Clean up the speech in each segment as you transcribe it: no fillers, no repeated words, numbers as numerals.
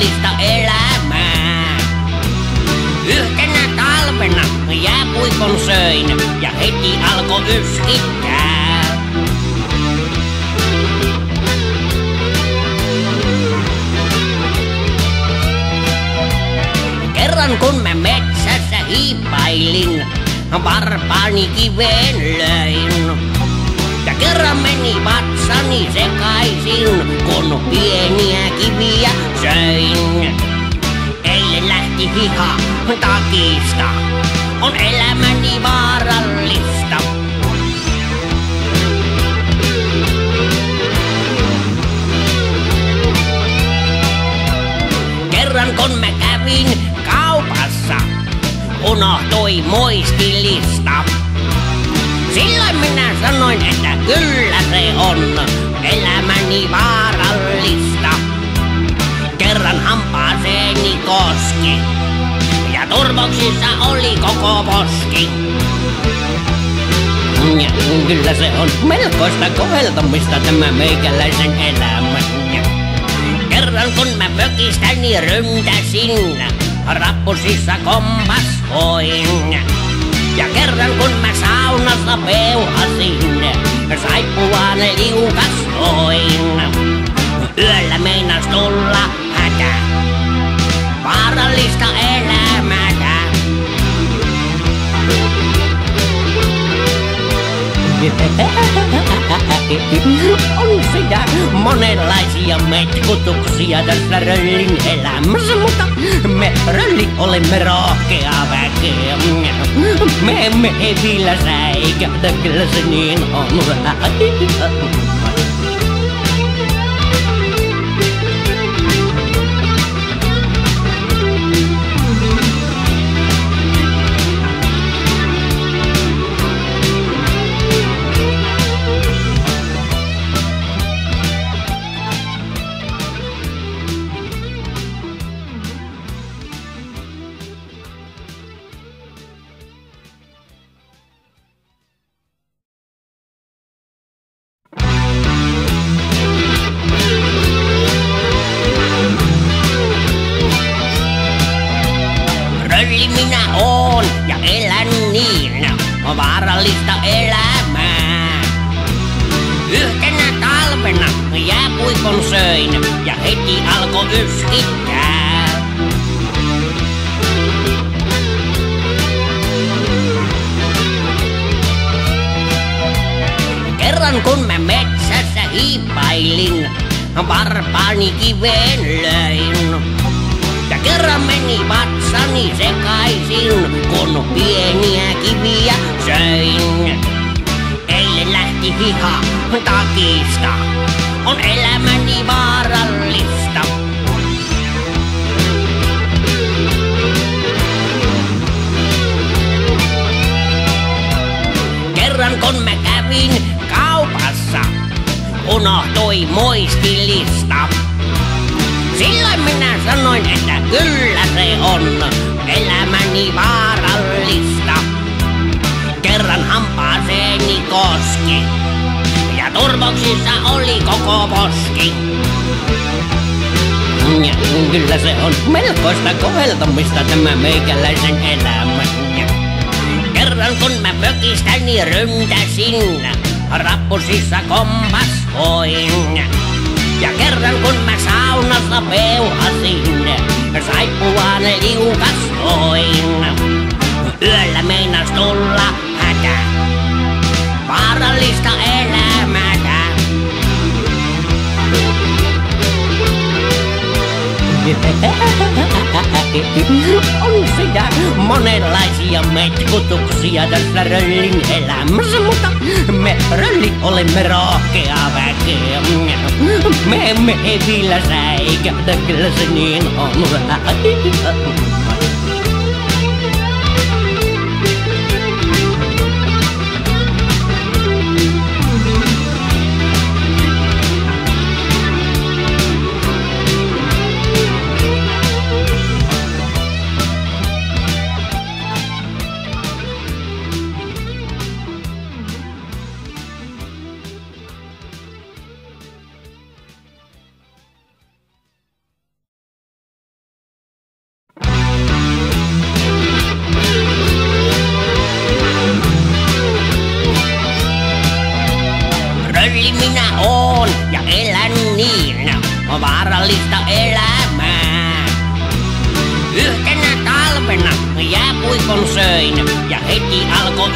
vaarallista elämää. Yhtenä talvena jääpuikon söin ja heti alkoi yskittää. Kerran kun mä metsässä hiippailin, varpaani kiveen löin. Ja kerran meni vatsani sekaisin, kun pieniä kiviä söin. Eilen lähti hiha takista, on elämäni vaarallista. Kerran kun mä kävin kaupassa, unohtui muistilista. Silloin minä sanoin, että kyllä se on elämäni vaarallista. Kerran hampaaseeni koski ja turvoksissa oli koko poski. Ja kyllä se on melkoista koheltamista tämä meikäläisen elämä. Kerran kun mä pökistäni ryntäsin, rappusissa kompashoin. Ja kerran kun mä saunassa peuhasin, saippuaan liukastoin. Yöllä meinas tulla hätä, vaarallista elämätä. On sitä monenlaisia metkutuksia tässä röllin elämässä, mutta me röllit olemme rohkea väkeä. Me emme hevillä säikähdä, kyllä se niin on. Minä oon ja elän niin vaarallista elämää. Yhtenä talvena jääpuikon söin ja heti alkoi yskittää. Kerran kun mä metsässä hiippailin, varpaani kiveen löin. Ja kerran meni vatsani sekaisin, kun pieniä kiviä söin. Eilen lähti hiha takista, on elämäni vaarallista. Kerran kun mä kävin kaupassa, unohtui muistilista. Silloin minä sanoin, että kyllä se on elämäni vaarallista. Kerran hampaaseeni koski ja turvoksissa oli koko poski. Ja kyllä se on melkoista koheltamista tämä meikäläisen elämä. Kerran kun mä pökistäni ryntäsin, rappusissa kompashoin. Ja kerran kun mä saunassa peuhasin, saippuaan liukastoin. Yöllä meinas tulla hätä, vaarallista elämätä. On sitä monenlaisia metkutuksia tässä röllin elämässä, mutta me röllit olemme rohkea väkeä. Me emme hevillä säikähdä, kyllä se niin on.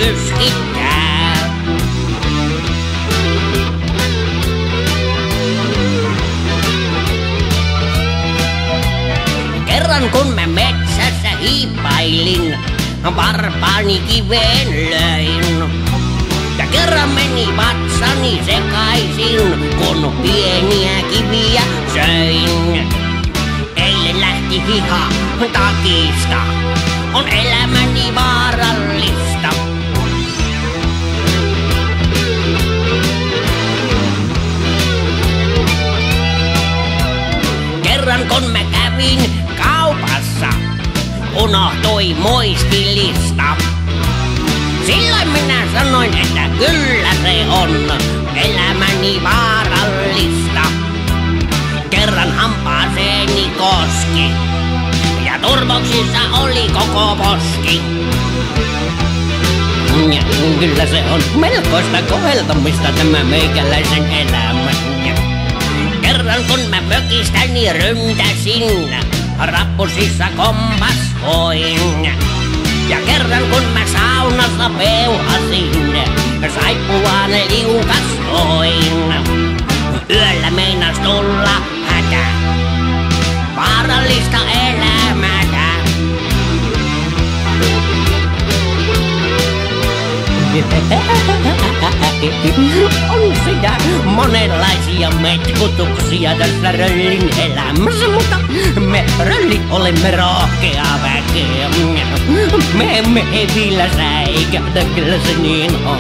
yskittää. Kerran kun mä metsässä hiippailin, varpaani kiveen löin. Ja kerran meni vatsani sekaisin, kun pieniä kiviä söin. Eilen lähti hiha takista, on elämäni vaarallista. Kerran kun mä kävin kaupassa, unohtui muistilista. Silloin minä sanoin, että kyllä se on elämäni vaarallista. Kerran hampaaseeni koski ja turvoksissa oli koko poski. Ja kyllä se on melkoista koheltamista tämä meikäläisen elämä. Kerran kun mä mökistäni ryntäsin, rappusissa kompaskoin. Ja kerran kun mä saunassa peuhasin, saippuaan liukaskoin. Yöllä meinas tulla hätä, vaarallista elämätä. On sitä monenlaisia metkutuksia tässä röllin elämässä, mutta me röllit olemme rohkea väkeä. Me emme vielä säikähdä, kyllä se niin on.